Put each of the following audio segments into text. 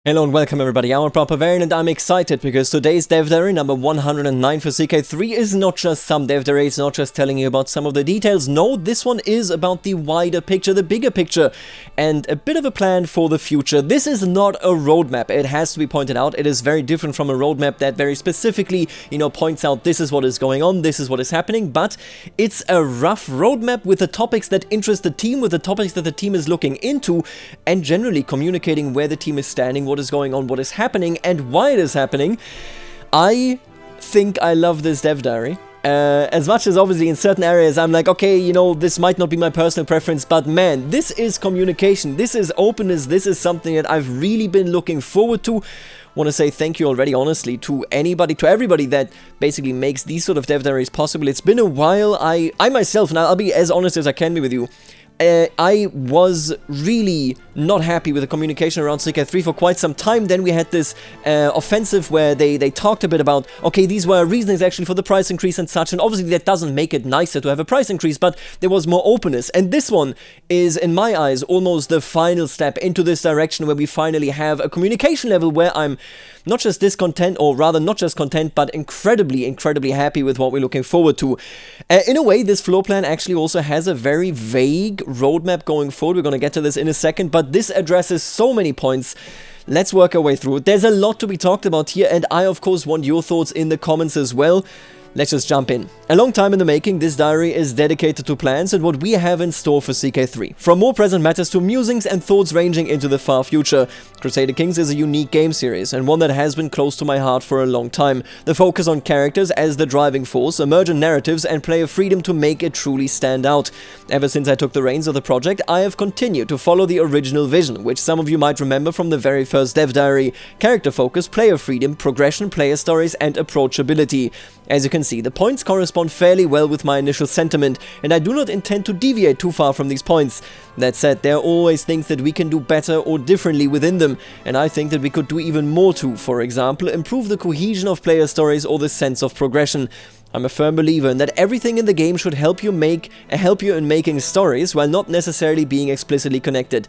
Hello and welcome everybody, I'm Barbarian and I'm excited because today's Dev Diary number 109 for CK3 is not just some Dev Diary, it's not just telling you about some of the details, no, this one is about the wider picture, the bigger picture, and a bit of a plan for the future. This is not a roadmap, it has to be pointed out, it is very different from a roadmap that very specifically, points out this is what is going on, this is what is happening, but it's a rough roadmap with the topics that interest the team, with the topics that the team is looking into, and generally communicating where the team is standing, what is going on, what is happening, and why it is happening. I think I love this Dev Diary. As much as obviously in certain areas I'm like, okay, this might not be my personal preference, but man, this is communication, this is openness, this is something that I've really been looking forward to. Want to say thank you already, honestly, to everybody that basically makes these sort of Dev Diaries possible. It's been a while. I myself, and I'll be as honest as I can be with you, I was really not happy with the communication around CK3 for quite some time. Then we had this offensive where they talked a bit about, okay, these were reasons actually for the price increase and such, and obviously that doesn't make it nicer to have a price increase, but there was more openness, and this one is, in my eyes, almost the final step into this direction where we finally have a communication level where I'm not just discontent, or rather not just content, but incredibly happy with what we're looking forward to. In a way, this floor plan actually also has a very vague roadmap going forward. We're going to get to this in a second, but this addresses so many points. Let's work our way through it. There's a lot to be talked about here, and I, of course, want your thoughts in the comments as well. Let's just jump in. A long time in the making, this diary is dedicated to plans and what we have in store for CK3. From more present matters to musings and thoughts ranging into the far future. Crusader Kings is a unique game series and one that has been close to my heart for a long time. The focus on characters as the driving force, emergent narratives and player freedom to make it truly stand out. Ever since I took the reins of the project, I have continued to follow the original vision, which some of you might remember from the very first Dev Diary. Character focus, player freedom, progression, player stories and approachability. As you can see, the points correspond fairly well with my initial sentiment, and I do not intend to deviate too far from these points. That said, there are always things that we can do better or differently within them, and I think that we could do even more to, for example, improve the cohesion of player stories or the sense of progression. I'm a firm believer in that everything in the game should help you in making stories while not necessarily being explicitly connected.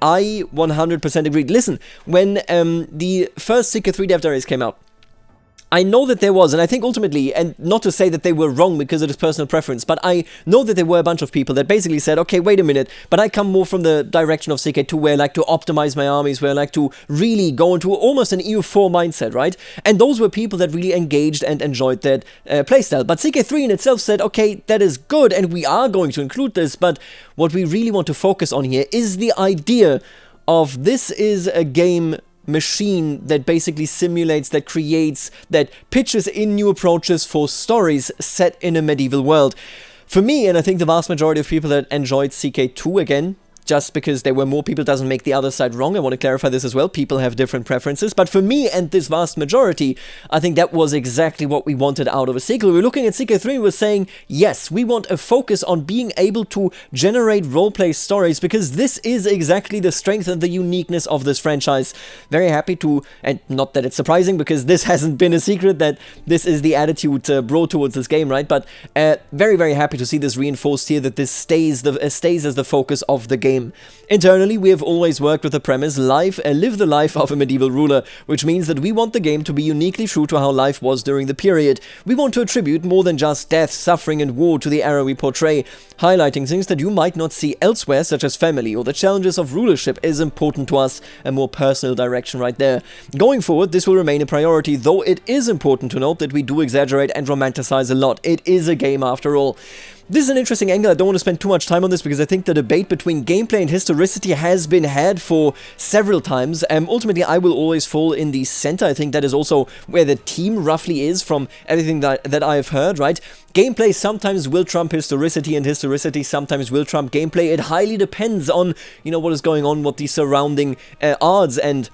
I 100% agree. Listen, when the first CK3 Dev Diaries came out, I know that there was, and I think ultimately, and not to say that they were wrong because it is personal preference, but I know that there were a bunch of people that basically said, okay, wait a minute, but I come more from the direction of CK2 where I like to optimize my armies, where I like to really go into almost an EU4 mindset, right? And those were people that really engaged and enjoyed that playstyle. But CK3 in itself said, okay, that is good, and we are going to include this, but what we really want to focus on here is the idea of this is a game machine that basically simulates, that creates, that pitches in new approaches for stories set in a medieval world. For me, and I think the vast majority of people that enjoyed CK2, again, just because there were more people doesn't make the other side wrong. I want to clarify this as well. People have different preferences. But for me and this vast majority, I think that was exactly what we wanted out of a sequel. We were looking at CK3, we're saying, yes, we want a focus on being able to generate roleplay stories because this is exactly the strength and the uniqueness of this franchise. Very happy to, and not that it's surprising because this hasn't been a secret that this is the attitude brought towards this game, right? But very happy to see this reinforced here, that this stays as the focus of the game. Internally, we have always worked with the premise, live the life of a medieval ruler, which means that we want the game to be uniquely true to how life was during the period. We want to attribute more than just death, suffering and war to the era we portray. Highlighting things that you might not see elsewhere, such as family or the challenges of rulership, is important to us, a more personal direction right there. Going forward, this will remain a priority, though it is important to note that we do exaggerate and romanticize a lot. It is a game after all. This is an interesting angle. I don't want to spend too much time on this because I think the debate between gameplay and historicity has been had for several times. Ultimately, I will always fall in the center. I think that is also where the team roughly is from everything that I have heard, right? Gameplay sometimes will trump historicity and historicity sometimes will trump gameplay. It highly depends on, what is going on, what the surrounding odds and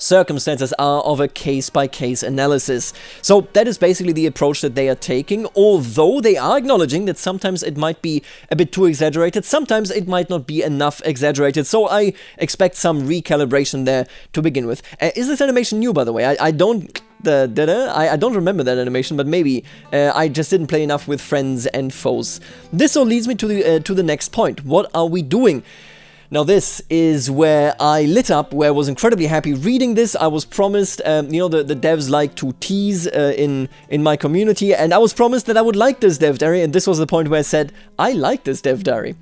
circumstances are of a case-by-case analysis. So that is basically the approach that they are taking, although they are acknowledging that sometimes it might be a bit too exaggerated, sometimes it might not be enough exaggerated, so I expect some recalibration there to begin with. Is this animation new, by the way? I don't remember that animation, but maybe I just didn't play enough with friends and foes. This all leads me to the next point. What are we doing? Now this is where I lit up, where I was incredibly happy reading this. I was promised, the devs like to tease in my community, and I was promised that I would like this dev diary, and this was the point where I said, I like this dev diary.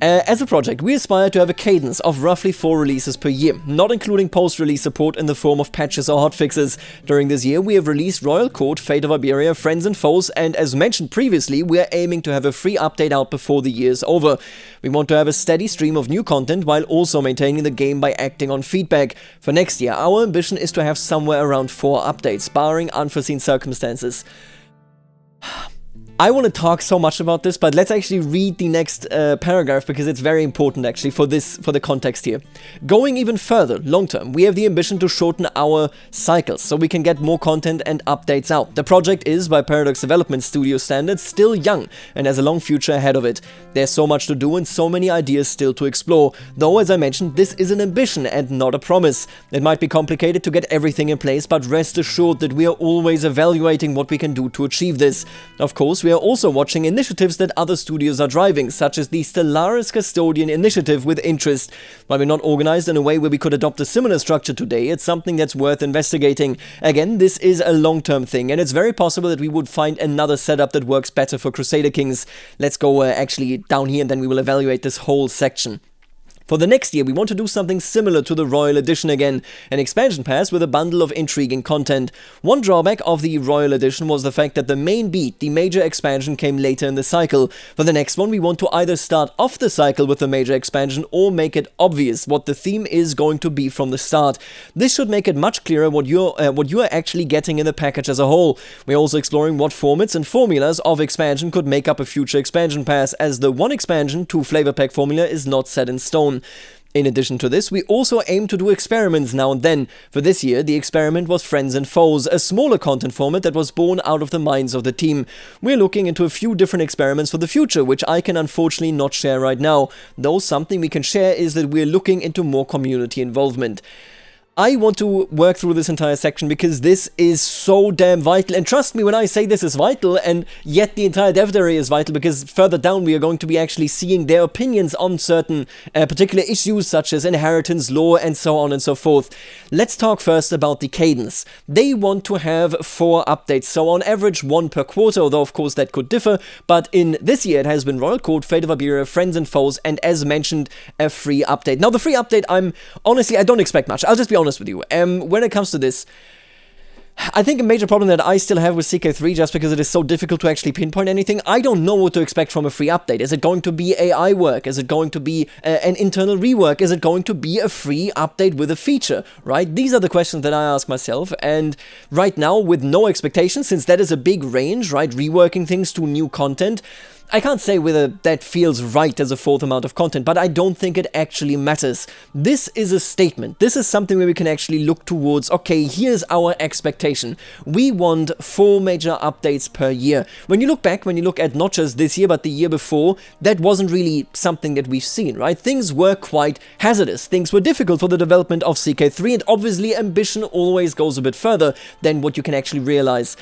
As a project, we aspire to have a cadence of roughly 4 releases per year, not including post-release support in the form of patches or hotfixes. During this year, we have released Royal Court, Fate of Iberia, Friends and Foes, and as mentioned previously, we are aiming to have a free update out before the year is over. We want to have a steady stream of new content while also maintaining the game by acting on feedback. For next year, our ambition is to have somewhere around 4 updates, barring unforeseen circumstances. I want to talk so much about this, but let's actually read the next paragraph because it's very important actually for the context here. Going even further, long term, we have the ambition to shorten our cycles so we can get more content and updates out. The project is, by Paradox Development Studio standards, still young and has a long future ahead of it. There's so much to do and so many ideas still to explore, though as I mentioned, this is an ambition and not a promise. It might be complicated to get everything in place, but rest assured that we are always evaluating what we can do to achieve this. Of course, we are also watching initiatives that other studios are driving, such as the Stellaris Custodian initiative, with interest. While we're not organized in a way where we could adopt a similar structure today, it's something that's worth investigating. Again, this is a long-term thing, and it's very possible that we would find another setup that works better for Crusader Kings. Let's go actually down here and then we will evaluate this whole section. For the next year, we want to do something similar to the Royal Edition again, an expansion pass with a bundle of intriguing content. One drawback of the Royal Edition was the fact that the main beat, the major expansion, came later in the cycle. For the next one, we want to either start off the cycle with the major expansion or make it obvious what the theme is going to be from the start. This should make it much clearer what you are actually getting in the package as a whole. We're also exploring what formats and formulas of expansion could make up a future expansion pass, as the one expansion, 2 flavor pack formula is not set in stone. In addition to this, we also aim to do experiments now and then. For this year, the experiment was Friends and Foes, a smaller content format that was born out of the minds of the team. We're looking into a few different experiments for the future, which I can unfortunately not share right now, though something we can share is that we're looking into more community involvement. I want to work through this entire section because this is so damn vital, and trust me when I say this is vital, and yet the entire dev diary is vital, because further down we are going to be actually seeing their opinions on certain particular issues such as inheritance, law, and so on and so forth. Let's talk first about the cadence. They want to have 4 updates, so on average 1 per quarter, although of course that could differ, but in this year it has been Royal Court, Fate of Iberia, Friends and Foes, and as mentioned, a free update. Now the free update, I don't expect much, I'll just be honest with you. When it comes to this, I think a major problem that I still have with CK3, just because it is so difficult to actually pinpoint anything, I don't know what to expect from a free update. Is it going to be AI work? Is it going to be an internal rework? Is it going to be a free update with a feature, right? These are the questions that I ask myself, and right now, with no expectations, since that is a big range, right, reworking things to new content, I can't say whether that feels right as a 4th amount of content, but I don't think it actually matters. This is a statement. This is something where we can actually look towards, okay, here's our expectation. We want 4 major updates per year. When you look back, when you look at not just this year, but the year before, that wasn't really something that we've seen, right? Things were quite hazardous. Things were difficult for the development of CK3, and obviously ambition always goes a bit further than what you can actually realize.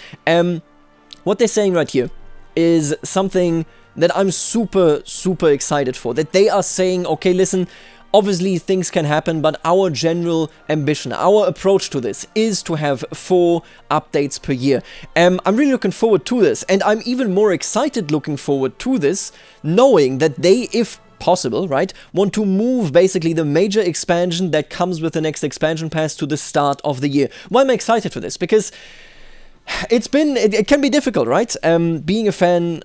What they're saying right here is something that I'm super excited for. That they are saying, okay, listen, obviously things can happen, but our general ambition, our approach to this is to have 4 updates per year. I'm really looking forward to this, and I'm even more excited looking forward to this, knowing that they, if possible, right, want to move basically the major expansion that comes with the next expansion pass to the start of the year. Why am I excited for this? Because it can be difficult, right? Being a fan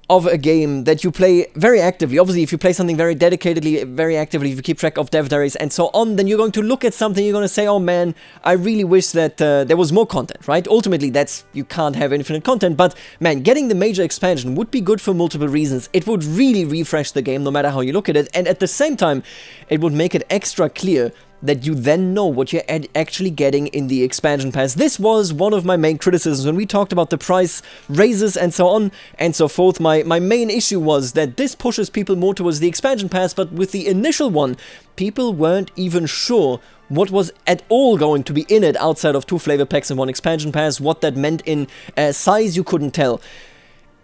of a game that you play very actively. Obviously, if you play something very dedicatedly, very actively, if you keep track of dev diaries and so on, then you're going to look at something, you're going to say, oh man, I really wish that there was more content, right? Ultimately, you can't have infinite content, but man, getting the major expansion would be good for multiple reasons. It would really refresh the game, no matter how you look at it, and at the same time, it would make it extra clear that you then know what you're actually getting in the expansion pass. This was one of my main criticisms when we talked about the price raises and so on and so forth. My main issue was that this pushes people more towards the expansion pass, but with the initial one, people weren't even sure what was at all going to be in it outside of 2 flavor packs and 1 expansion pass. What that meant in size, you couldn't tell.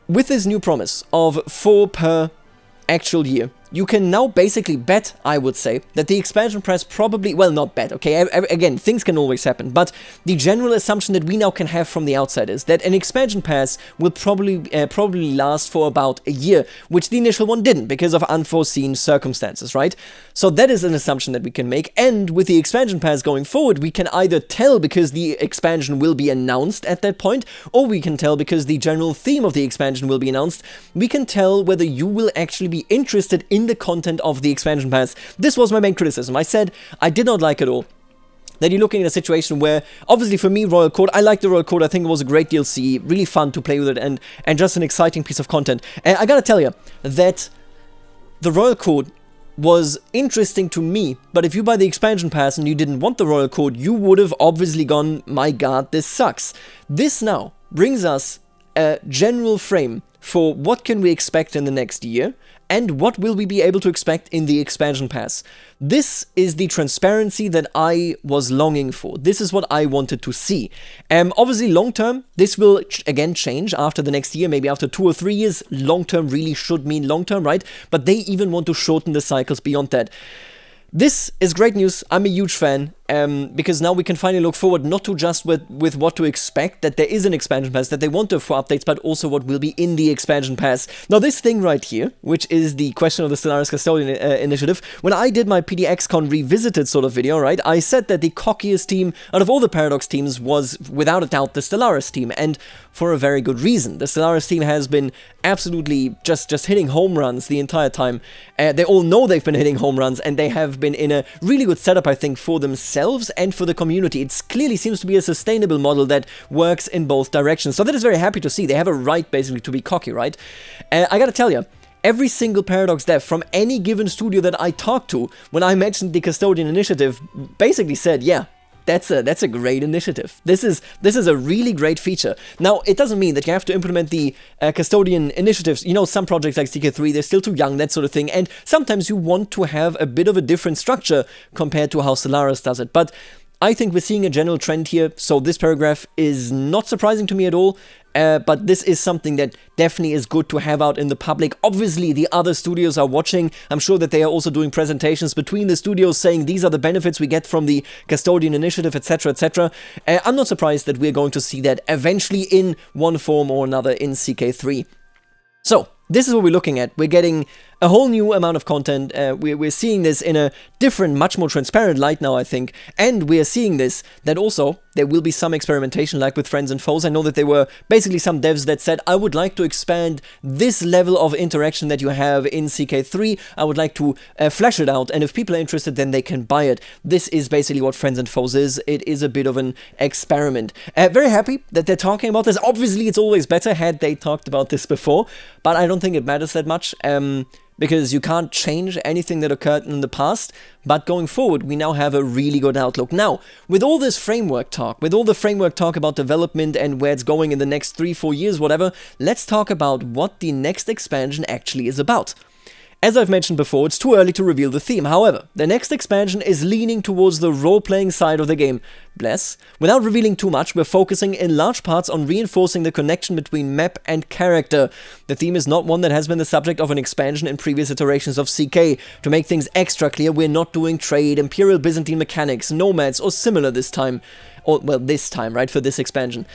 With this new promise of 4 per actual year, you can now basically bet, I would say, that the expansion pass probably, well, not bet, okay, again, things can always happen, but the general assumption that we now can have from the outside is that an expansion pass will probably last for about a year, which the initial one didn't because of unforeseen circumstances, right? So that is an assumption that we can make, and with the expansion pass going forward, we can either tell because the expansion will be announced at that point, or we can tell because the general theme of the expansion will be announced. We can tell whether you will actually be interested in the content of the expansion pass. This was my main criticism. I said I did not like at all that you're looking at a situation where, obviously for me, Royal Court, I like the Royal Court, I think it was a great DLC, really fun to play with it, and just an exciting piece of content. And I gotta tell you that the Royal Court was interesting to me, but if you buy the expansion pass and you didn't want the Royal Court, you would have obviously gone, my god, this sucks. This now brings us a general frame for what can we expect in the next year, and what will we be able to expect in the expansion pass. This is the transparency that I was longing for. This is what I wanted to see. Obviously, long term, this will again change after the next year, maybe after 2 or 3 years. Long term really should mean long term, right? But they even want to shorten the cycles beyond that. This is great news. I'm a huge fan, because now we can finally look forward not to just with what to expect, that there is an expansion pass, that they want to for updates, but also what will be in the expansion pass. Now this thing right here, which is the question of the Stellaris Custodian initiative, when I did my PDXCon Revisited sort of video, right, I said that the cockiest team out of all the Paradox teams was, without a doubt, the Stellaris team, and for a very good reason. The Stellaris team has been absolutely just hitting home runs the entire time. They all know they've been hitting home runs, and they have been in a really good setup, I think, for themselves and for the community. It clearly seems to be a sustainable model that works in both directions. So that is very happy to see. They have a right, basically, to be cocky, right? I gotta tell you, every single Paradox dev from any given studio that I talked to, when I mentioned the Custodian Initiative, basically said, yeah, that's a great initiative. This is a really great feature. Now, it doesn't mean that you have to implement the Custodian initiatives. You know, some projects like CK3, they're still too young, that sort of thing, and sometimes you want to have a bit of a different structure compared to how Stellaris does it. But I think we're seeing a general trend here, so this paragraph is not surprising to me at all, but this is something that definitely is good to have out in the public. Obviously, the other studios are watching. I'm sure that they are also doing presentations between the studios saying these are the benefits we get from the Custodian Initiative, etc., etc. I'm not surprised that we're going to see that eventually in one form or another in CK3. So, this is what we're looking at. We're getting a whole new amount of content. We're seeing this in a different, much more transparent light now, I think. And we're seeing this, that also there will be some experimentation like with Friends and Foes. I know that there were basically some devs that said, I would like to expand this level of interaction that you have in CK3. I would like to flesh it out. And if people are interested, then they can buy it. This is basically what Friends and Foes is. It is a bit of an experiment. Very happy that they're talking about this. Obviously, it's always better had they talked about this before, but I don't think it matters that much. Because you can't change anything that occurred in the past, but going forward, we now have a really good outlook. Now, with all this framework talk, with all the framework talk about development and where it's going in the next 3-4 years, whatever, let's talk about what the next expansion actually is about. As I've mentioned before, it's too early to reveal the theme. However, the next expansion is leaning towards the role-playing side of the game. Bless. Without revealing too much, we're focusing in large parts on reinforcing the connection between map and character. The theme is not one that has been the subject of an expansion in previous iterations of CK. To make things extra clear, we're not doing trade, Imperial Byzantine mechanics, nomads, or similar this time. Or, well, this time, right, for this expansion.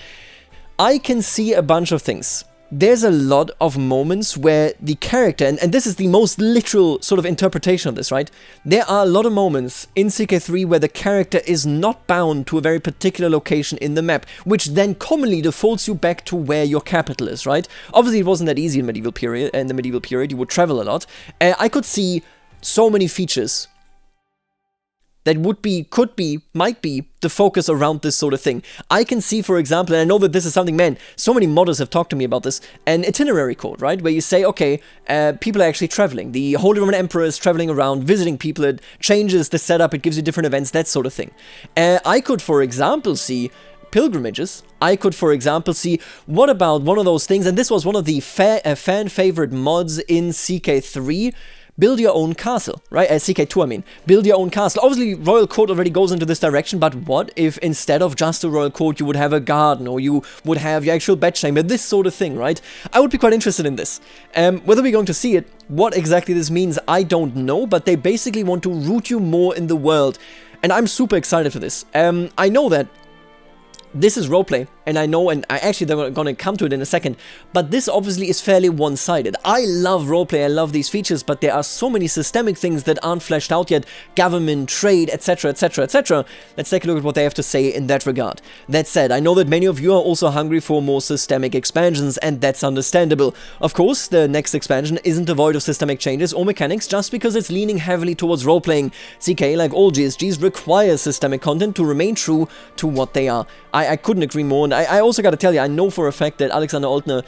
I can see a bunch of things. There's a lot of moments where the character, and this is the most literal sort of interpretation of this, right? There are a lot of moments in CK3 where the character is not bound to a very particular location in the map, which then commonly defaults you back to where your capital is, right? Obviously, it wasn't that easy in the medieval period. You would travel a lot. I could see so many features that would be, could be, might be the focus around this sort of thing. I can see, for example, and I know that this is something, man, so many modders have talked to me about this, an itinerary code, right? Where you say, okay, people are actually traveling. The Holy Roman Emperor is traveling around, visiting people, it changes the setup, it gives you different events, that sort of thing. I could, for example, see pilgrimages. I could, for example, see, what about one of those things, and this was one of the fan favorite mods in CK3, build your own castle, right? CK2, I mean. Build your own castle. Obviously, Royal Court already goes into this direction, but what if instead of just a Royal Court, you would have a garden, or you would have your actual bedchamber, this sort of thing, right? I would be quite interested in this. Whether we're going to see it, what exactly this means, I don't know, but they basically want to root you more in the world, and I'm super excited for this. I know that this is roleplay, and I know, and I actually they're going to come to it in a second, but this obviously is fairly one-sided. I love roleplay, I love these features, but there are so many systemic things that aren't fleshed out yet, government, trade, etc, etc, etc. Let's take a look at what they have to say in that regard. That said, I know that many of you are also hungry for more systemic expansions, and that's understandable. Of course, the next expansion isn't devoid of systemic changes or mechanics just because it's leaning heavily towards roleplaying. CK, like all GSGs, requires systemic content to remain true to what they are. I couldn't agree more, and I also gotta tell you, I know for a fact that Alexander Altner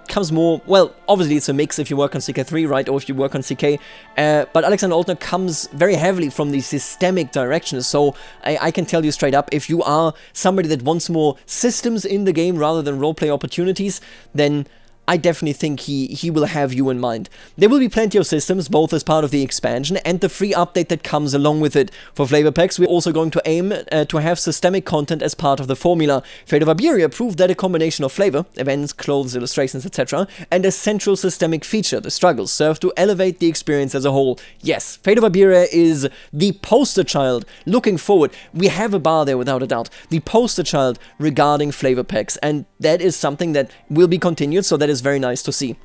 comes more, well, obviously it's a mix if you work on CK3, right, or if you work on CK, but Alexander Altner comes very heavily from the systemic direction, so I can tell you straight up, if you are somebody that wants more systems in the game rather than roleplay opportunities, then I definitely think he will have you in mind. There will be plenty of systems, both as part of the expansion and the free update that comes along with it. For flavor packs, we're also going to aim to have systemic content as part of the formula. Fate of Iberia proved that a combination of flavor, events, clothes, illustrations, etc., and a central systemic feature, the struggles, serve to elevate the experience as a whole. Yes, Fate of Iberia is the poster child, looking forward. We have a bar there without a doubt. The poster child regarding flavor packs, and that is something that will be continued, so that is very nice to see.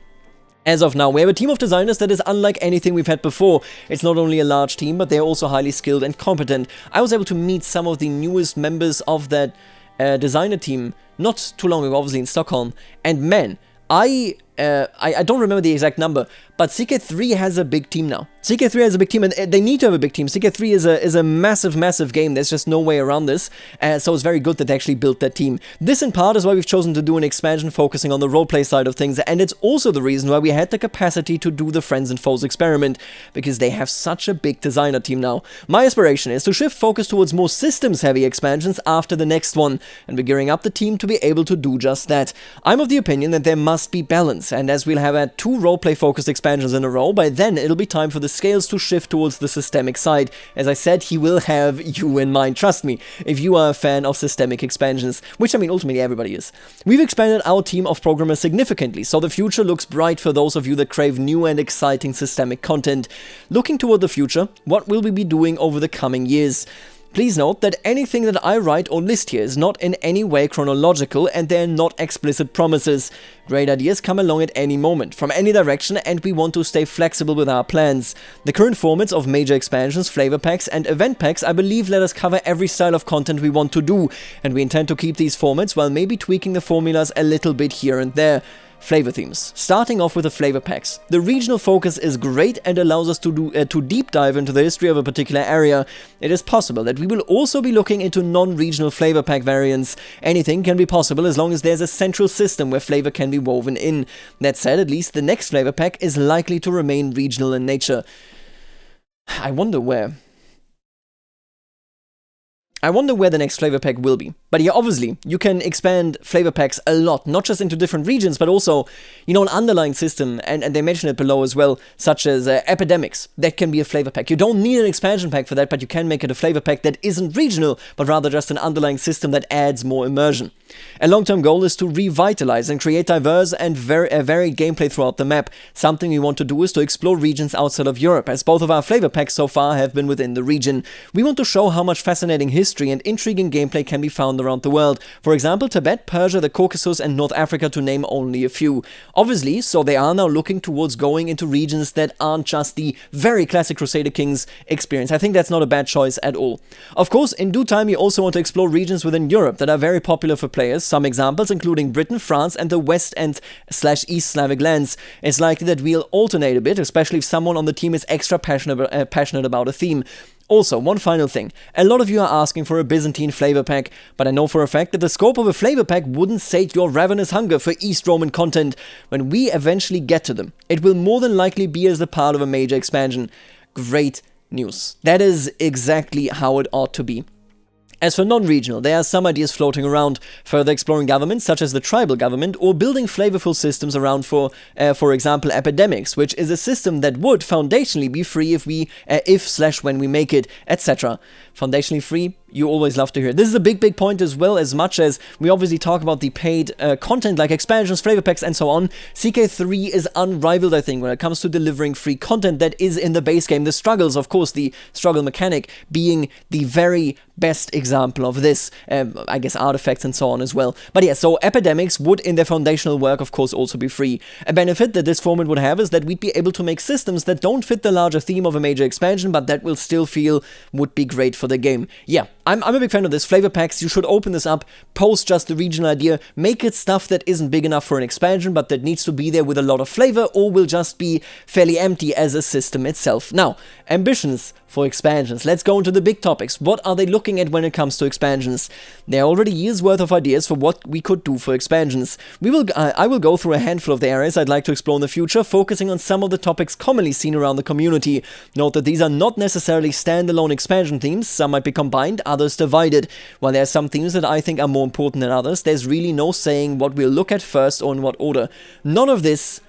As of now, we have a team of designers that is unlike anything we've had before. It's not only a large team, but they're also highly skilled and competent. I was able to meet some of the newest members of that designer team not too long ago, obviously in Stockholm, and man, I don't remember the exact number, but CK3 has a big team now. CK3 has a big team, and they need to have a big team. CK3 is a massive, massive game. There's just no way around this, so it's very good that they actually built that team. This, in part, is why we've chosen to do an expansion focusing on the roleplay side of things, and it's also the reason why we had the capacity to do the Friends and Foes experiment, because they have such a big designer team now. My aspiration is to shift focus towards more systems-heavy expansions after the next one, and we're gearing up the team to be able to do just that. I'm of the opinion that there must be balance, and as we'll have had 2 roleplay-focused expansions in a row, by then it'll be time for the scales to shift towards the systemic side. As I said, he will have you in mind, trust me, if you are a fan of systemic expansions, which I mean ultimately everybody is. We've expanded our team of programmers significantly, so the future looks bright for those of you that crave new and exciting systemic content. Looking toward the future, what will we be doing over the coming years? Please note that anything that I write or list here is not in any way chronological, and they are not explicit promises. Great ideas come along at any moment, from any direction, and we want to stay flexible with our plans. The current formats of major expansions, flavor packs, and event packs, I believe, let us cover every style of content we want to do, and we intend to keep these formats while maybe tweaking the formulas a little bit here and there. Flavor themes. Starting off with the flavor packs. The regional focus is great and allows us to deep dive into the history of a particular area. It is possible that we will also be looking into non-regional flavor pack variants. Anything can be possible as long as there's a central system where flavor can be woven in. That said, at least the next flavor pack is likely to remain regional in nature. I wonder where the next flavor pack will be. But yeah, obviously, you can expand flavor packs a lot, not just into different regions, but also, you know, an underlying system, and they mention it below as well, such as epidemics. That can be a flavor pack. You don't need an expansion pack for that, but you can make it a flavor pack that isn't regional, but rather just an underlying system that adds more immersion. A long-term goal is to revitalize and create diverse and varied gameplay throughout the map. Something we want to do is to explore regions outside of Europe, as both of our flavor packs so far have been within the region. We want to show how much fascinating history and intriguing gameplay can be found around the world. For example, Tibet, Persia, the Caucasus, and North Africa, to name only a few. Obviously, so they are now looking towards going into regions that aren't just the very classic Crusader Kings experience. I think that's not a bad choice at all. Of course, in due time, you also want to explore regions within Europe that are very popular for players. Some examples including Britain, France, and the West and / East Slavic lands. It's likely that we'll alternate a bit, especially if someone on the team is extra passionate about a theme. Also, one final thing. A lot of you are asking for a Byzantine flavor pack, but I know for a fact that the scope of a flavor pack wouldn't sate your ravenous hunger for East Roman content. When we eventually get to them, it will more than likely be as a part of a major expansion. Great news. That is exactly how it ought to be. As for non-regional, there are some ideas floating around, further exploring governments such as the tribal government, or building flavorful systems around for example, epidemics, which is a system that would foundationally be free if/when we make it, etc. Foundationally free, you always love to hear. This is a big point as well, as much as we obviously talk about the paid content like expansions, flavor packs, and so on. CK3 is unrivaled, I think, when it comes to delivering free content that is in the base game. The struggles, of course, the struggle mechanic being the very best example of this. I guess artifacts and so on as well. But yeah, so epidemics would in their foundational work, of course, also be free. A benefit that this format would have is that we'd be able to make systems that don't fit the larger theme of a major expansion, but that will still feel would be great for the game. Yeah, I'm a big fan of this. Flavor packs, you should open this up, post just the regional idea, make it stuff that isn't big enough for an expansion, but that needs to be there with a lot of flavor, or will just be fairly empty as a system itself. Now, ambitions for expansions. Let's go into the big topics. What are they looking at when it comes to expansions? There are already years worth of ideas for what we could do for expansions. I will go through a handful of the areas I'd like to explore in the future, focusing on some of the topics commonly seen around the community. Note that these are not necessarily standalone expansion themes. Some might be combined, others divided. While there are some themes that I think are more important than others, there's really no saying what we'll look at first or in what order. None of this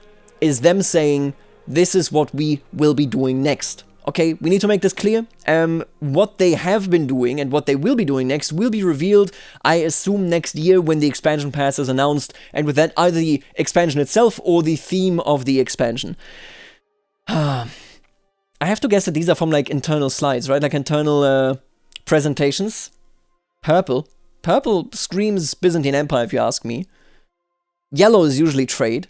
is them saying, this is what we will be doing next. Okay, we need to make this clear. What they have been doing and what they will be doing next will be revealed, I assume, next year when the expansion pass is announced, and with that either the expansion itself or the theme of the expansion. I have to guess that these are from like internal slides, right? Like internal presentations. Purple screams Byzantine Empire, if you ask me. Yellow is usually trade.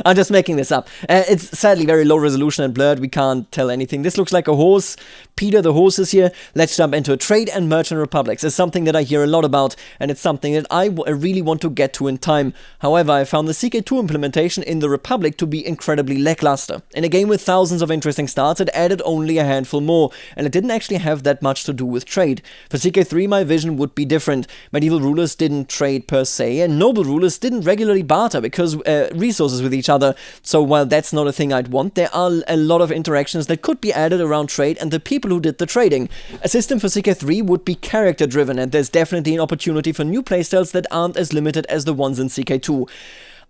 I'm just making this up. It's sadly very low resolution and blurred. We can't tell anything. This looks like a horse. Peter the horse is here. Let's jump into a trade and merchant republics. It's something that I hear a lot about, and it's something that I really want to get to in time. However, I found the CK2 implementation in the Republic to be incredibly lackluster. In a game with thousands of interesting starts, it added only a handful more, and it didn't actually have that much to do with trade. For CK3, my vision would be different. Medieval rulers didn't trade per se, and noble rulers didn't regularly barter because resources with each other. So while that's not a thing I'd want, there are a lot of interactions that could be added around trade and the people who did the trading. A system for CK3 would be character driven, and there's definitely an opportunity for new playstyles that aren't as limited as the ones in CK2.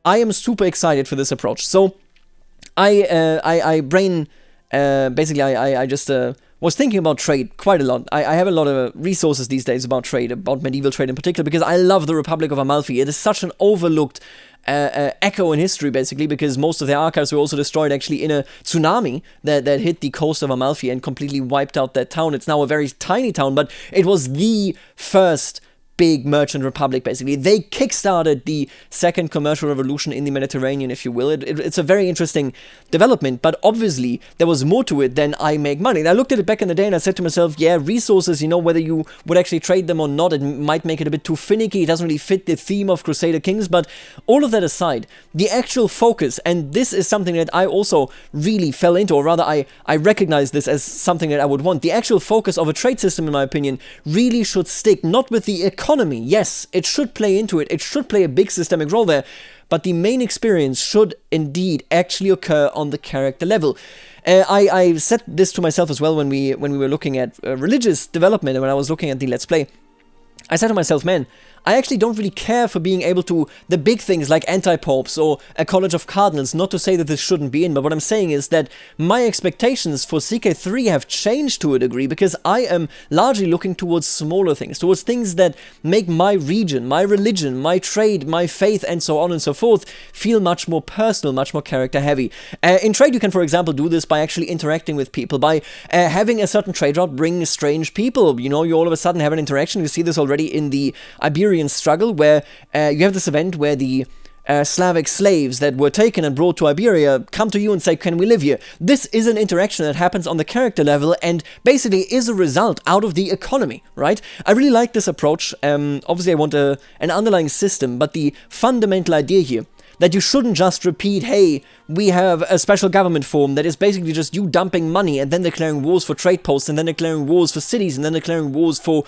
I am super excited for this approach. So I just was thinking about trade quite a lot. I have a lot of resources these days about trade, about medieval trade in particular, because I love the Republic of Amalfi. It is such an overlooked echo in history, basically, because most of their archives were also destroyed actually in a tsunami that hit the coast of Amalfi and completely wiped out that town. It's now a very tiny town, but it was the first big merchant republic, basically. They kickstarted the second commercial revolution in the Mediterranean, if you will. It's a very interesting development, but obviously there was more to it than I make money. And I looked at it back in the day and I said to myself, yeah, resources, whether you would actually trade them or not, it might make it a bit too finicky. It doesn't really fit the theme of Crusader Kings, but all of that aside, the actual focus, and this is something that I also really fell into, or rather I recognize this as something that I would want. The actual focus of a trade system, in my opinion, really should stick not with the economy. Yes, it should play into it. It should play a big systemic role there. But the main experience should indeed actually occur on the character level. I said this to myself as well when we were looking at religious development, and when I was looking at the Let's Play. I said to myself, man, I actually don't really care for being able to, the big things like anti-popes or a college of cardinals, not to say that this shouldn't be in, but what I'm saying is that my expectations for CK3 have changed to a degree, because I am largely looking towards smaller things, towards things that make my region, my religion, my trade, my faith, and so on and so forth feel much more personal, much more character heavy. In trade, you can, for example, do this by actually interacting with people, by having a certain trade route bring strange people. You all of a sudden have an interaction. You see this already in the Iberian struggle, where you have this event where the Slavic slaves that were taken and brought to Iberia come to you and say, can we live here? This is an interaction that happens on the character level and basically is a result out of the economy, right? I really like this approach. Obviously I want an underlying system, but the fundamental idea here, that you shouldn't just repeat, hey, we have a special government form that is basically just you dumping money and then declaring wars for trade posts and then declaring wars for cities and then declaring wars for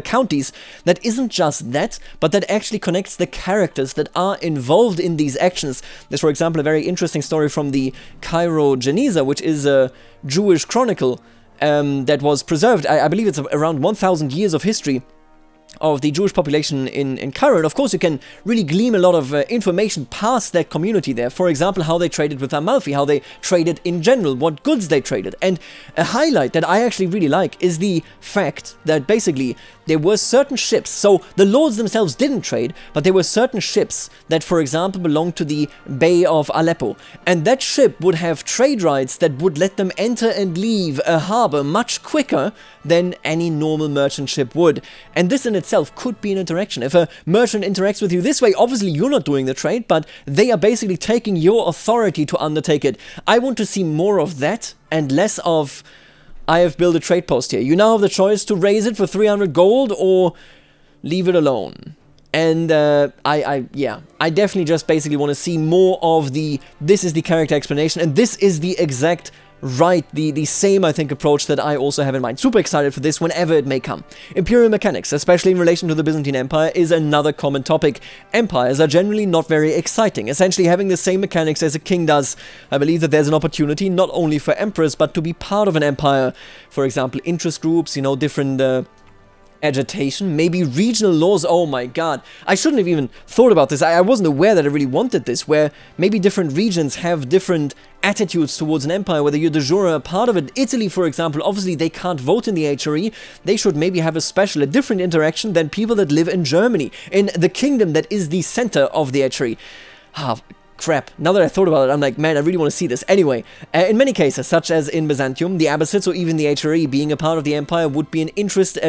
counties. That isn't just that, but that actually connects the characters that are involved in these actions. There's, for example, a very interesting story from the Cairo Geniza, which is a Jewish chronicle that was preserved. I believe it's around 1,000 years of history. Jewish population in Cairo. And of course, you can really glean a lot of information past that community there. For example, how they traded with Amalfi, how they traded in general, what goods they traded. And a highlight that I actually really like is the fact that basically there were certain ships. So the lords themselves didn't trade, but there were certain ships that, for example, belonged to the Bay of Aleppo. And that ship would have trade rights that would let them enter and leave a harbor much quicker than any normal merchant ship would. And this in itself could be an interaction. If a merchant interacts with you this way, obviously you're not doing the trade, but they are basically taking your authority to undertake it. I want to see more of that and less of, I have built a trade post here. You now have the choice to raise it for 300 gold or leave it alone. And I definitely just basically want to see more of this is the character explanation, and this is the exact right, the same, I think, approach that I also have in mind. Super excited for this whenever it may come. Imperial mechanics, especially in relation to the Byzantine Empire, is another common topic. Empires are generally not very exciting. Essentially having the same mechanics as a king does. I believe that there's an opportunity not only for emperors, but to be part of an empire. For example, interest groups, you know, different agitation, maybe regional laws. Oh my god, I shouldn't have even thought about this. I wasn't aware that I really wanted this, where maybe different regions have different attitudes towards an empire, whether you're de jure a part of it. Italy, for example, obviously they can't vote in the HRE. They should maybe have a different interaction than people that live in Germany, in the kingdom that is the center of the HRE. Crap, now that I thought about it, I'm like, man, I really want to see this. Anyway, in many cases, such as in Byzantium, the Abbasids or even the HRE, being a part of the empire would be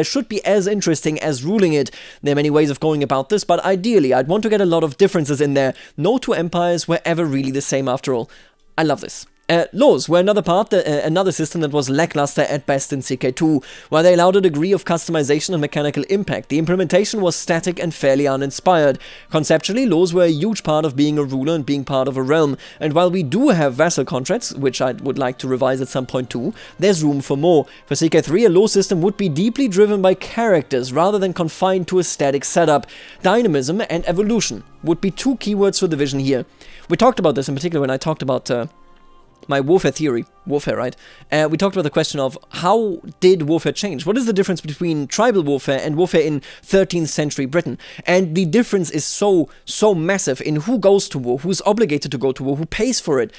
should be as interesting as ruling it. There are many ways of going about this, but ideally, I'd want to get a lot of differences in there. No two empires were ever really the same after all. I love this. Laws were another system that was lackluster at best in CK2, while they allowed a degree of customization and mechanical impact. The implementation was static and fairly uninspired. Conceptually, laws were a huge part of being a ruler and being part of a realm, and while we do have vassal contracts, which I would like to revise at some point too, there's room for more. For CK3, a law system would be deeply driven by characters rather than confined to a static setup. Dynamism and evolution would be two keywords for the vision here. We talked about this in particular when I talked about my warfare theory. Warfare, right? We talked about the question of how did warfare change? What is the difference between tribal warfare and warfare in 13th century Britain? And the difference is so massive in who goes to war, who's obligated to go to war, who pays for it,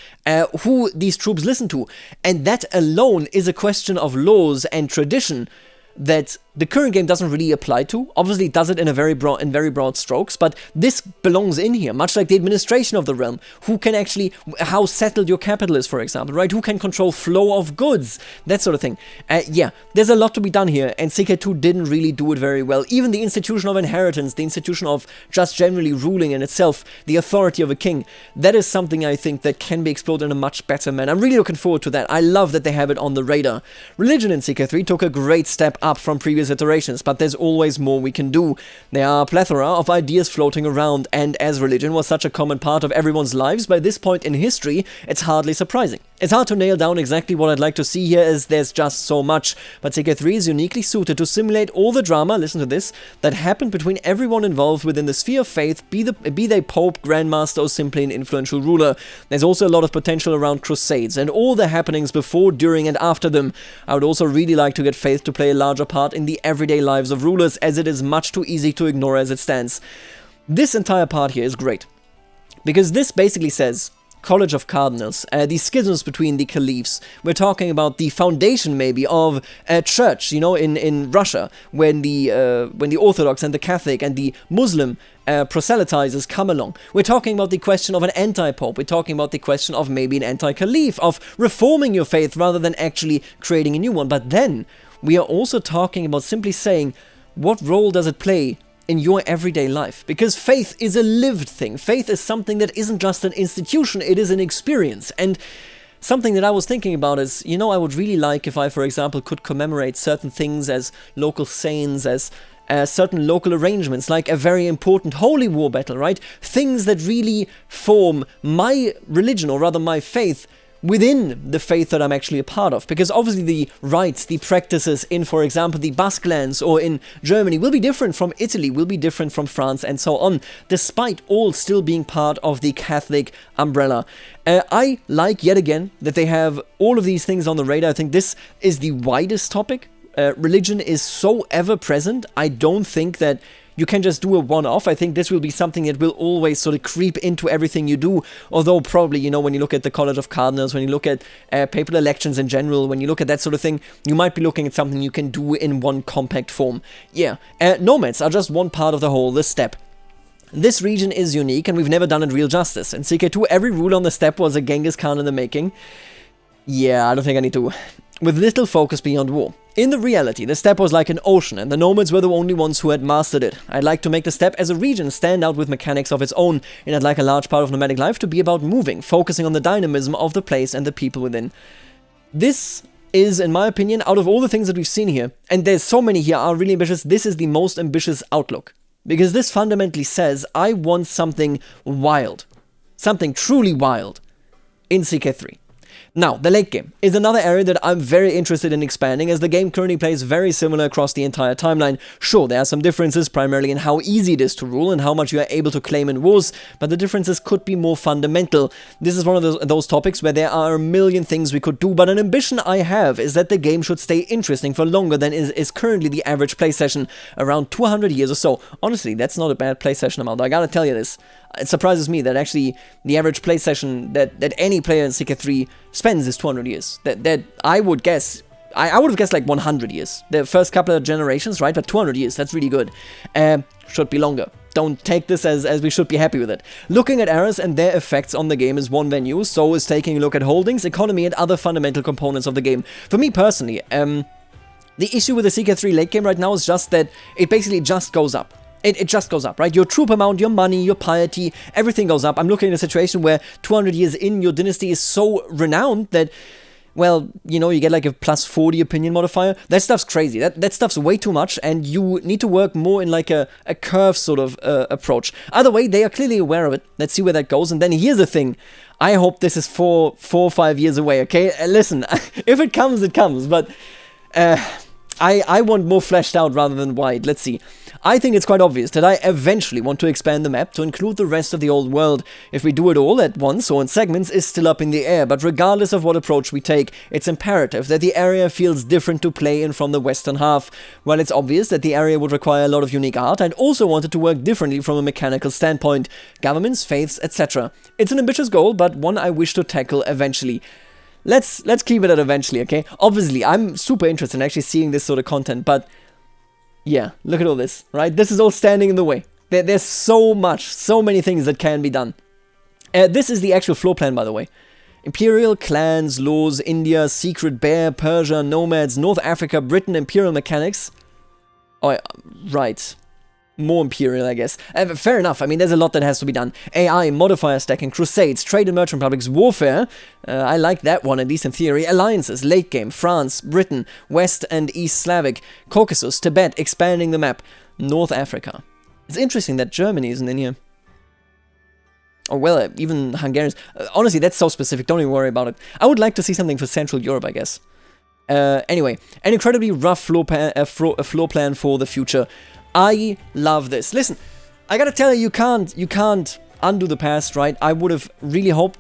who these troops listen to. And that alone is a question of laws and tradition that the current game doesn't really apply to. Obviously it does it in very broad strokes, but this belongs in here, much like the administration of the realm. Who can actually, how settled your capital is, for example, right? Who can control flow of goods, that sort of thing. Yeah, there's a lot to be done here, and CK2 didn't really do it very well. Even the institution of inheritance, the institution of just generally ruling in itself, the authority of a king, that is something I think that can be explored in a much better manner. I'm really looking forward to that. I love that they have it on the radar. Religion in CK3 took a great step up from previous iterations, but there's always more we can do. There are a plethora of ideas floating around, and as religion was such a common part of everyone's lives by this point in history, it's hardly surprising. It's hard to nail down exactly what I'd like to see here, as there's just so much, but CK3 is uniquely suited to simulate all the drama, listen to this, that happened between everyone involved within the sphere of faith, be they pope, grandmaster, or simply an influential ruler. There's also a lot of potential around crusades, and all the happenings before, during, and after them. I would also really like to get faith to play a larger part in the everyday lives of rulers, as it is much too easy to ignore as it stands. This entire part here is great, because this basically says College of Cardinals, the schisms between the caliphs. We're talking about the foundation maybe of a church, you know, in Russia, when the Orthodox and the Catholic and the Muslim proselytizers come along. We're talking about the question of an anti-pope. We're talking about the question of maybe an anti-caliph, of reforming your faith rather than actually creating a new one. But then we are also talking about simply saying, what role does it play in your everyday life? Because faith is a lived thing. Faith is something that isn't just an institution, it is an experience. And something that I was thinking about is, you know, I would really like if I, for example, could commemorate certain things as local saints, as certain local arrangements, like a very important holy war battle, right? Things that really form my religion, or rather my faith, within the faith that I'm actually a part of. Because obviously the rites, the practices in, for example, the Basque lands or in Germany will be different from Italy, will be different from France, and so on, despite all still being part of the Catholic umbrella. I like, yet again, that they have all of these things on the radar. I think this is the widest topic religion is so ever-present, I don't think that you can just do a one-off. I think this will be something that will always sort of creep into everything you do, although probably, you know, when you look at the College of Cardinals, when you look at papal elections in general, when you look at that sort of thing, you might be looking at something you can do in one compact form. Yeah, nomads are just one part of the whole, the steppe. This region is unique, and we've never done it real justice. In CK2, every ruler on the steppe was a Genghis Khan in the making. Yeah, I don't think I need to. With little focus beyond war. In the reality, the steppe was like an ocean, and the nomads were the only ones who had mastered it. I'd like to make the steppe as a region stand out with mechanics of its own, and I'd like a large part of nomadic life to be about moving, focusing on the dynamism of the place and the people within. This is, in my opinion, out of all the things that we've seen here, and there's so many here are really ambitious, this is the most ambitious outlook. Because this fundamentally says, I want something wild. Something truly wild in CK3. Now, the late game is another area that I'm very interested in expanding, as the game currently plays very similar across the entire timeline. Sure, there are some differences, primarily in how easy it is to rule and how much you are able to claim in wars, but the differences could be more fundamental. This is one of those topics where there are a million things we could do, but an ambition I have is that the game should stay interesting for longer than is currently the average play session, around 200 years or so. Honestly, that's not a bad play session amount, I gotta tell you this. It surprises me that actually the average play session that any player in CK3 spends is 200 years. That I would guess, I would have guessed like 100 years. The first couple of generations, right? But 200 years, that's really good. Should be longer. Don't take this as we should be happy with it. Looking at errors and their effects on the game is one venue, so is taking a look at holdings, economy, and other fundamental components of the game. For me personally, the issue with the CK3 late game right now is just that it basically just goes up. It just goes up, right? Your troop amount, your money, your piety, everything goes up. I'm looking at a situation where 200 years in, your dynasty is so renowned that, well, you know, you get like a plus 40 opinion modifier. That stuff's crazy. That stuff's way too much, and you need to work more in like a curve sort of approach. Either way, they are clearly aware of it. Let's see where that goes. And then here's the thing. I hope this is 4 or 5 years away, okay? Listen, if it comes, it comes, but I want more fleshed out rather than wide. Let's see. I think it's quite obvious that I eventually want to expand the map to include the rest of the old world. If we do it all at once or in segments is still up in the air, but regardless of what approach we take, it's imperative that the area feels different to play in from the western half. While it's obvious that the area would require a lot of unique art, I'd also want it to work differently from a mechanical standpoint, governments, faiths, etc. It's an ambitious goal, but one I wish to tackle eventually. Let's keep it at eventually, okay? Obviously, I'm super interested in actually seeing this sort of content, but yeah, look at all this, right? This is all standing in the way. There's so many things that can be done. This is the actual floor plan, by the way. Imperial, clans, laws, India, secret bear, Persia, nomads, North Africa, Britain, imperial mechanics. Oh, right. More imperial, I guess. Fair enough. I mean, there's a lot that has to be done. AI, modifier stacking, crusades, trade and merchant republics, warfare. I like that one, at least in theory. Alliances, late game, France, Britain, West and East Slavic, Caucasus, Tibet, expanding the map, North Africa. It's interesting that Germany isn't in here. Or, well, even Hungarians. Honestly, that's so specific. Don't even worry about it. I would like to see something for Central Europe, I guess. Anyway, an incredibly rough floor plan for the future. I love this. Listen, I gotta tell you, you can't undo the past, right? I would have really hoped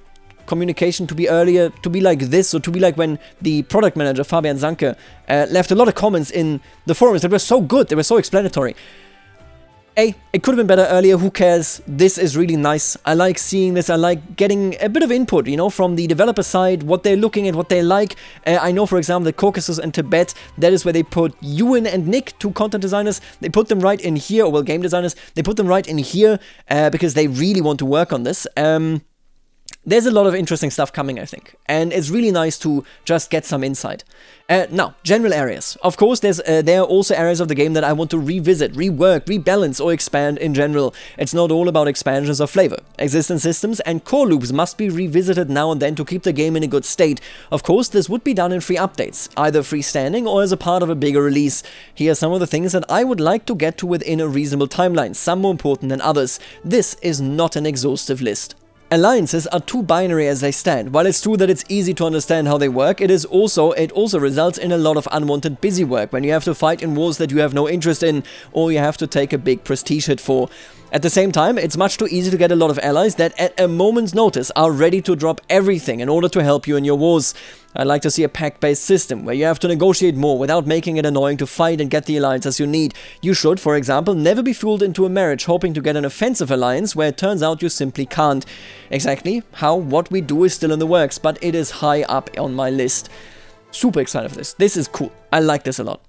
communication to be earlier, to be like this, or to be like when the product manager, Fabian Zanke, left a lot of comments in the forums that were so good, they were so explanatory. It could have been better earlier, who cares? This is really nice. I like seeing this, I like getting a bit of input, you know, from the developer side, what they're looking at, what they like. I know, for example, that Caucasus and Tibet, that is where they put Ewan and Nick, two content designers. They put them right in here, or well, game designers. They put them right in here because they really want to work on this. There's a lot of interesting stuff coming, I think, and it's really nice to just get some insight. Now, general areas. Of course, there are also areas of the game that I want to revisit, rework, rebalance, or expand in general. It's not all about expansions of flavor. Existing systems and core loops must be revisited now and then to keep the game in a good state. Of course, this would be done in free updates, either freestanding or as a part of a bigger release. Here are some of the things that I would like to get to within a reasonable timeline, some more important than others. This is not an exhaustive list. Alliances are too binary as they stand. While it's true that it's easy to understand how they work, it also results in a lot of unwanted busy work when you have to fight in wars that you have no interest in, or you have to take a big prestige hit for. At the same time, it's much too easy to get a lot of allies that at a moment's notice are ready to drop everything in order to help you in your wars. I'd like to see a pact-based system where you have to negotiate more without making it annoying to fight and get the alliances you need. You should, for example, never be fooled into a marriage hoping to get an offensive alliance where it turns out you simply can't. Exactly how what we do is still in the works, but it is high up on my list. Super excited for this. This is cool. I like this a lot.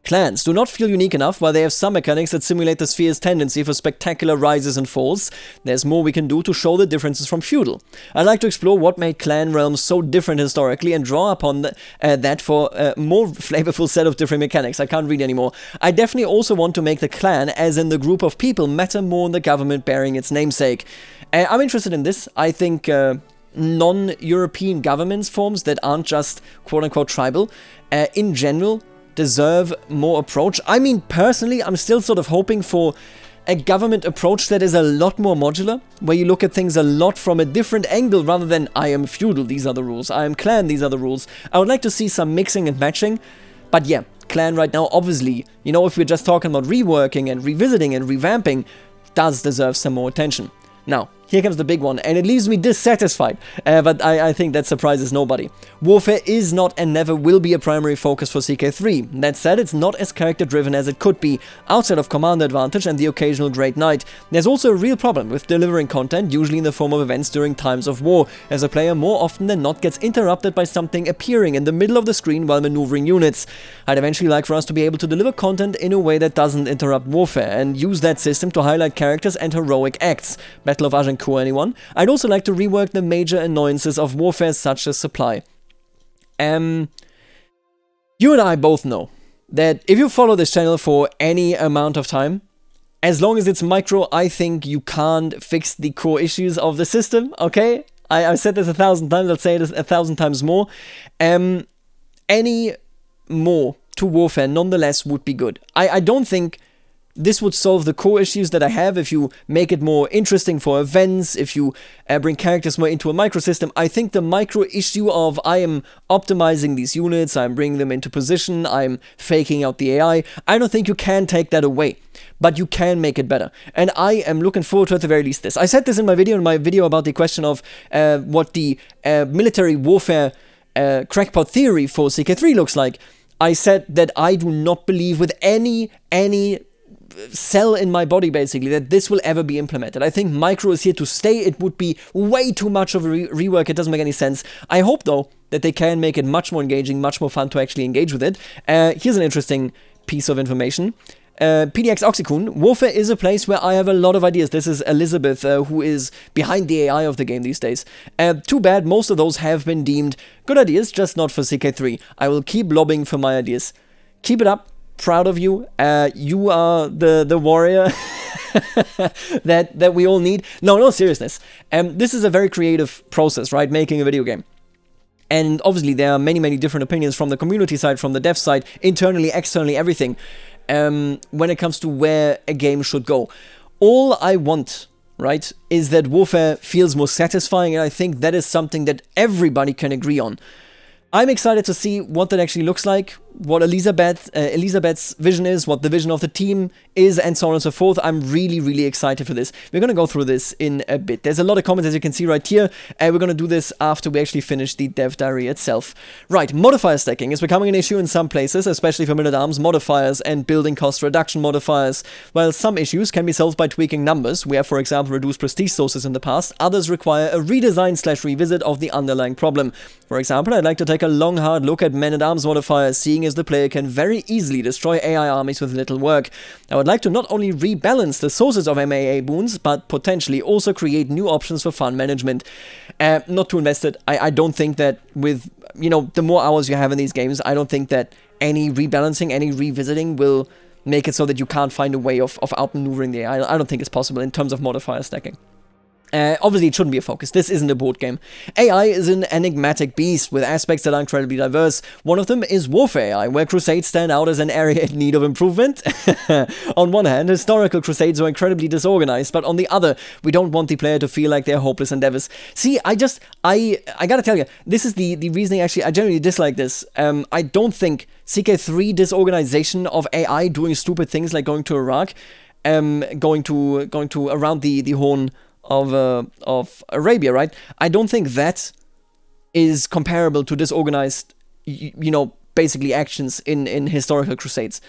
Clans do not feel unique enough while they have some mechanics that simulate the sphere's tendency for spectacular rises and falls. There's more we can do to show the differences from feudal. I'd like to explore what made clan realms so different historically and draw upon that for a more flavorful set of different mechanics. I can't read anymore. I definitely also want to make the clan, as in the group of people, matter more in the government bearing its namesake. I'm interested in this. I think non-European governments forms that aren't just quote-unquote tribal, in general, deserve more approach. I mean, personally, I'm still sort of hoping for a government approach that is a lot more modular, where you look at things a lot from a different angle rather than I am feudal, these are the rules, I am clan, these are the rules. I would like to see some mixing and matching, but yeah, clan right now, obviously, you know, if we're just talking about reworking and revisiting and revamping, does deserve some more attention. Now, here comes the big one, and it leaves me dissatisfied, but I think that surprises nobody. Warfare is not and never will be a primary focus for CK3. That said, it's not as character-driven as it could be, outside of Commander Advantage and the occasional Great Knight. There's also a real problem with delivering content, usually in the form of events during times of war, as a player more often than not gets interrupted by something appearing in the middle of the screen while maneuvering units. I'd eventually like for us to be able to deliver content in a way that doesn't interrupt warfare, and use that system to highlight characters and heroic acts. Battle of Agincourt, anyone? I'd also like to rework the major annoyances of warfare such as supply. You and I both know that if you follow this channel for any amount of time, as long as it's micro, I think you can't fix the core issues of the system, okay? I've said this 1,000 times, I'll say it 1,000 times more. Any more to warfare nonetheless would be good. I don't think this would solve the core issues that I have if you make it more interesting for events, if you bring characters more into a microsystem. I think the micro issue of I am optimizing these units, I'm bringing them into position, I'm faking out the AI, I don't think you can take that away. But you can make it better. And I am looking forward to at the very least this. I said this in my video about the question of what the military warfare crackpot theory for CK3 looks like. I said that I do not believe with any cell in my body, basically, that this will ever be implemented. I think micro is here to stay. It would be way too much of a rework. It doesn't make any sense. I hope, though, that they can make it much more engaging, much more fun to actually engage with it. Here's an interesting piece of information. PDX Oxycoon, warfare is a place where I have a lot of ideas. This is Elizabeth, who is behind the AI of the game these days. Too bad, most of those have been deemed good ideas, just not for CK3. I will keep lobbying for my ideas. Keep it up. Proud of you. You are the warrior that we all need. No seriousness. This is a very creative process, right? Making a video game. And obviously there are many different opinions from the community side, from the dev side, internally, externally, everything. When it comes to where a game should go. All I want, right, is that warfare feels more satisfying, and I think that is something that everybody can agree on. I'm excited to see what that actually looks like, what Elizabeth's vision is, what the vision of the team is, and so on and so forth. I'm really excited for this. We're going to go through this in a bit. There's a lot of comments, as you can see right here, and we're going to do this after we actually finish the dev diary itself. Right, modifier stacking is becoming an issue in some places, especially for men-at-arms modifiers and building cost reduction modifiers. While some issues can be solved by tweaking numbers, we have, for example, reduced prestige sources in the past, others require a redesign/revisit of the underlying problem. For example, I'd like to take a long, hard look at men-at-arms modifiers, seeing as the player can very easily destroy AI armies with little work. I would like to not only rebalance the sources of MAA boons, but potentially also create new options for fund management. Not too invested. I don't think that with, you know, the more hours you have in these games, I don't think that any rebalancing, any revisiting will make it so that you can't find a way of outmaneuvering the AI. I don't think it's possible in terms of modifier stacking. Obviously, it shouldn't be a focus. This isn't a board game. AI is an enigmatic beast with aspects that are incredibly diverse. One of them is warfare AI, where crusades stand out as an area in need of improvement. On one hand, historical crusades are incredibly disorganized, but on the other, we don't want the player to feel like they're hopeless endeavors. See, I gotta tell you, this is the reasoning. Actually, I generally dislike this. I don't think CK3 disorganization of AI doing stupid things like going to Iraq going to around the Horn of Arabia, right? I don't think that is comparable to disorganized, basically actions in historical crusades.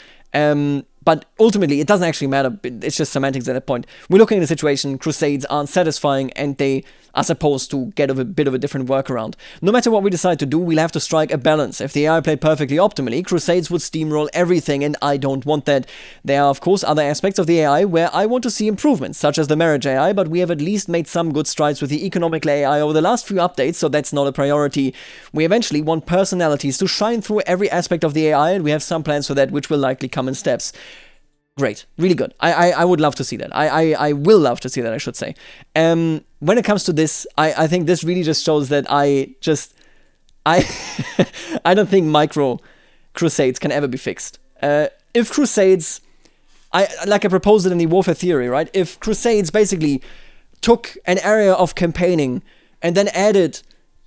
But ultimately, it doesn't actually matter. It's just semantics at that point. We're looking at a situation, crusades aren't satisfying, and they are supposed to get a bit of a different workaround. No matter what we decide to do, we'll have to strike a balance. If the AI played perfectly optimally, crusades would steamroll everything, and I don't want that. There are, of course, other aspects of the AI where I want to see improvements, such as the marriage AI, but we have at least made some good strides with the economical AI over the last few updates, so that's not a priority. We eventually want personalities to shine through every aspect of the AI, and we have some plans for that, which will likely come in steps. Great, really good. I would love to see that. I will love to see that, I should say. When it comes to this, I think this really just shows that I I don't think micro crusades can ever be fixed. If crusades, like I proposed it in the warfare theory, right? If crusades basically took an area of campaigning and then added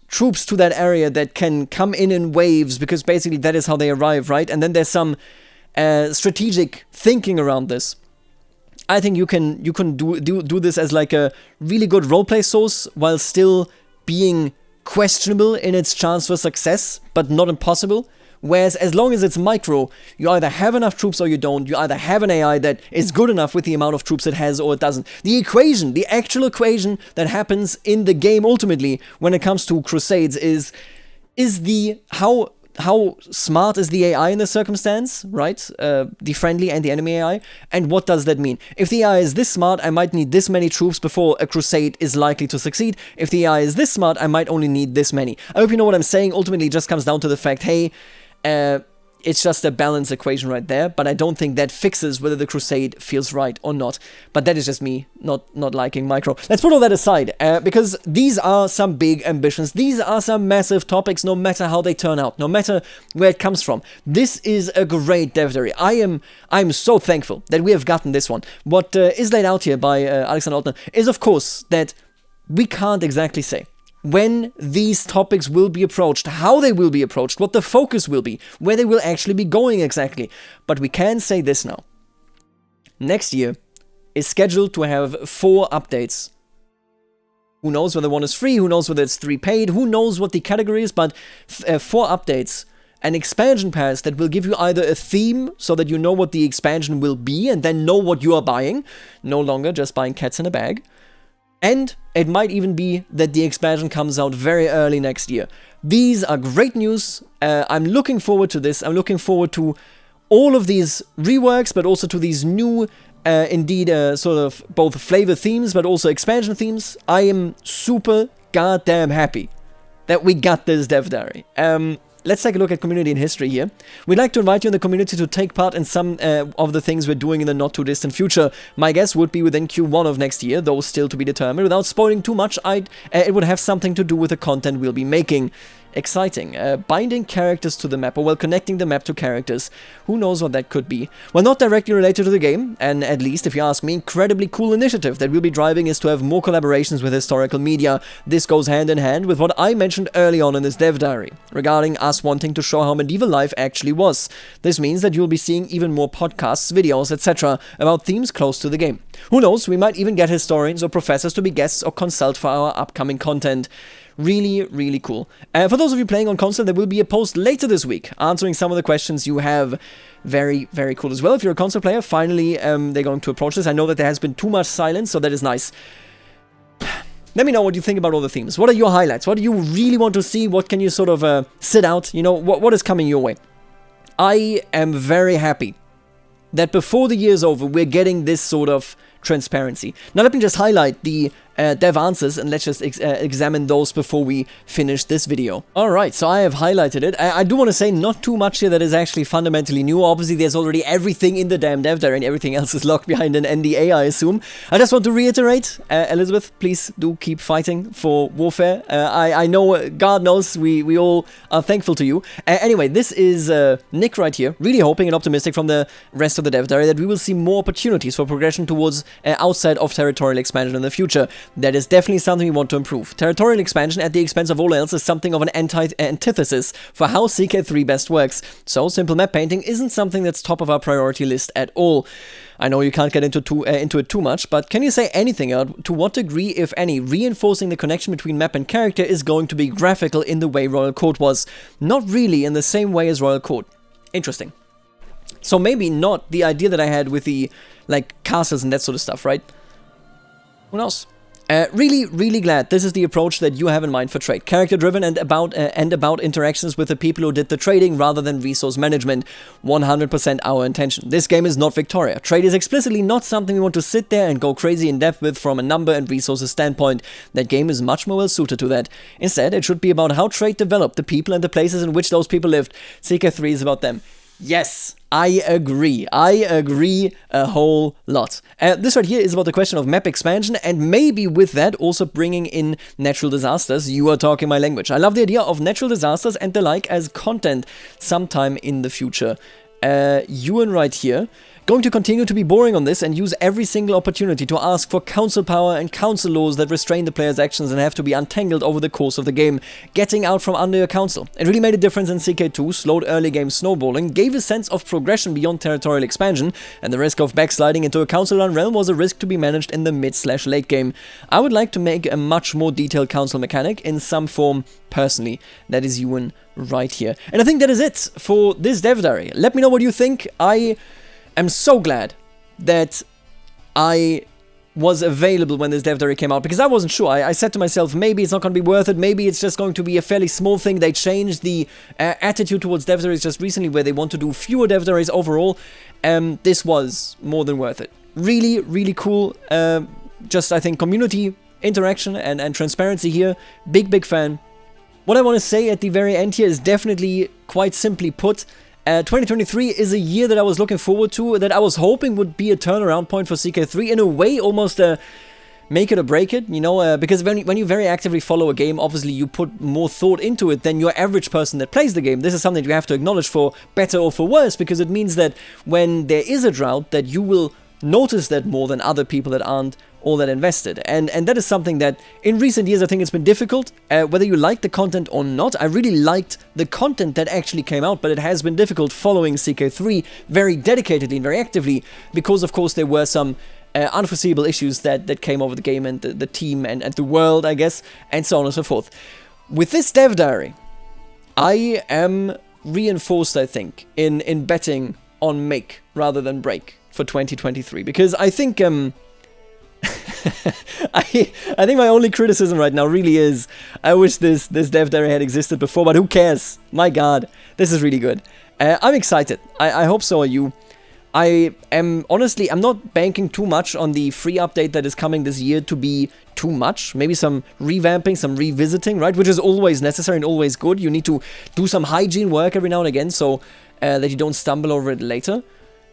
troops to that area that can come in waves, because basically that is how they arrive, right? And then there's some strategic thinking around this. I think you can do this as like a really good roleplay source while still being questionable in its chance for success, but not impossible. Whereas as long as it's micro, you either have enough troops or you don't. You either have an AI that is good enough with the amount of troops it has or it doesn't. The equation, the actual equation that happens in the game ultimately when it comes to crusades is the how smart is the AI in this circumstance, right? The friendly and the enemy AI. And what does that mean? If the AI is this smart, I might need this many troops before a crusade is likely to succeed. If the AI is this smart, I might only need this many. I hope you know what I'm saying. Ultimately, it just comes down to the fact, hey, it's just a balance equation right there, but I don't think that fixes whether the crusade feels right or not. But that is just me not liking micro. Let's put all that aside, because these are some big ambitions. These are some massive topics, no matter how they turn out, no matter where it comes from. This is a great dev diary. I'm so thankful that we have gotten this one. What is laid out here by Alexander Altner is, of course, that we can't exactly say when these topics will be approached, how they will be approached, what the focus will be, where they will actually be going exactly. But we can say this now. Next year is scheduled to have 4 updates. Who knows whether one is free, who knows whether it's 3 paid, who knows what the category is, but 4 updates. An expansion pass that will give you either a theme, so that you know what the expansion will be, and then know what you are buying. No longer just buying cats in a bag. And it might even be that the expansion comes out very early next year. These are great news. I'm looking forward to this. I'm looking forward to all of these reworks, but also to these new, indeed, sort of both flavor themes, but also expansion themes. I am super goddamn happy that we got this dev diary. Let's take a look at community and history here. We'd like to invite you in the community to take part in some of the things we're doing in the not-too-distant future. My guess would be within Q1 of next year, though still to be determined. Without spoiling too much, it would have something to do with the content we'll be making. Exciting. Binding characters to the map, or well, connecting the map to characters. Who knows what that could be? Well, not directly related to the game, and at least, if you ask me, incredibly cool initiative that we'll be driving is to have more collaborations with historical media. This goes hand in hand with what I mentioned early on in this dev diary, regarding us wanting to show how medieval life actually was. This means that you'll be seeing even more podcasts, videos, etc. about themes close to the game. Who knows, we might even get historians or professors to be guests or consult for our upcoming content. Really, really cool. For those of you playing on console, there will be a post later this week answering some of the questions you have. Very, very cool as well. If you're a console player, finally they're going to approach this. I know that there has been too much silence, so that is nice. Let me know what you think about all the themes. What are your highlights? What do you really want to see? What can you sort of sit out? You know, what is coming your way? I am very happy that before the year's over, we're getting this sort of transparency. Now let me just highlight the dev answers, and let's just examine those before we finish this video. Alright, so I have highlighted it. I do want to say not too much here that is actually fundamentally new. Obviously, there's already everything in the damn dev diary, and everything else is locked behind an NDA, I assume. I just want to reiterate, Elizabeth, please do keep fighting for warfare. I know, God knows, we all are thankful to you. Anyway, this is Nick right here, really hoping and optimistic from the rest of the dev diary that we will see more opportunities for progression towards outside of territorial expansion in the future. that is definitely something we want to improve. Territorial expansion at the expense of all else is something of an antithesis for how CK3 best works, so simple map painting isn't something that's top of our priority list at all. I know you can't get into it too much, but can you say anything to what degree, if any, reinforcing the connection between map and character is going to be graphical in the way Royal Court was? Not really in the same way as Royal Court. Interesting. So maybe not the idea that I had with the, like, castles and that sort of stuff, right? Who knows? Really glad this is the approach that you have in mind for trade. Character-driven and about interactions with the people who did the trading rather than resource management. 100% our intention. This game is not Victoria. Trade is explicitly not something we want to sit there and go crazy in depth with from a number and resources standpoint. That game is much more well suited to that. Instead, it should be about how trade developed, the people and the places in which those people lived. CK3 is about them. Yes, I agree. I agree a whole lot. This right here is about the question of map expansion, and maybe with that also bringing in natural disasters. You are talking my language. I love the idea of natural disasters and the like as content sometime in the future. Ewan right here. Going to continue to be boring on this and use every single opportunity to ask for council power and council laws that restrain the player's actions and have to be untangled over the course of the game. Getting out from under your council. It really made a difference in CK2, slowed early game snowballing, gave a sense of progression beyond territorial expansion, and the risk of backsliding into a council-run realm was a risk to be managed in the mid/late game. I would like to make a much more detailed council mechanic in some form personally. That is Ewan right here. And I think that is it for this dev diary. Let me know what you think. I'm so glad that I was available when this dev diary came out, because I wasn't sure. I said to myself, maybe it's not going to be worth it, maybe it's just going to be a fairly small thing. They changed the attitude towards dev diaries just recently, where they want to do fewer dev diaries overall. This was more than worth it. Really cool. Just, I think, community interaction and transparency here. Big fan. What I want to say at the very end here is definitely, quite simply put, 2023 is a year that I was looking forward to, that I was hoping would be a turnaround point for CK3, in a way almost make it or break it, you know, because when you very actively follow a game, obviously you put more thought into it than your average person that plays the game. This is something you have to acknowledge, for better or for worse, because it means that when there is a drought, that you will notice that more than other people that aren't all that invested, and that is something that in recent years I think it's been difficult, whether you like the content or not. I really liked the content that actually came out, but it has been difficult following CK3 very dedicatedly and very actively, because of course there were some unforeseeable issues that came over the game and the team and the world, I guess, and so on and so forth. With this dev diary, I am reinforced, I think, in betting on make rather than break for 2023, because I think I think my only criticism right now really is, I wish this dev diary had existed before, but who cares? My god, this is really good. I'm excited. I hope so are you. I am, honestly, I'm not banking too much on the free update that is coming this year to be too much. Maybe some revamping, some revisiting, right? Which is always necessary and always good. You need to do some hygiene work every now and again, so that you don't stumble over it later.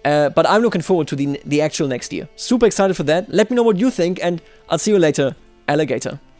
But I'm looking forward to the actual next year. Super excited for that. Let me know what you think, and I'll see you later, alligator.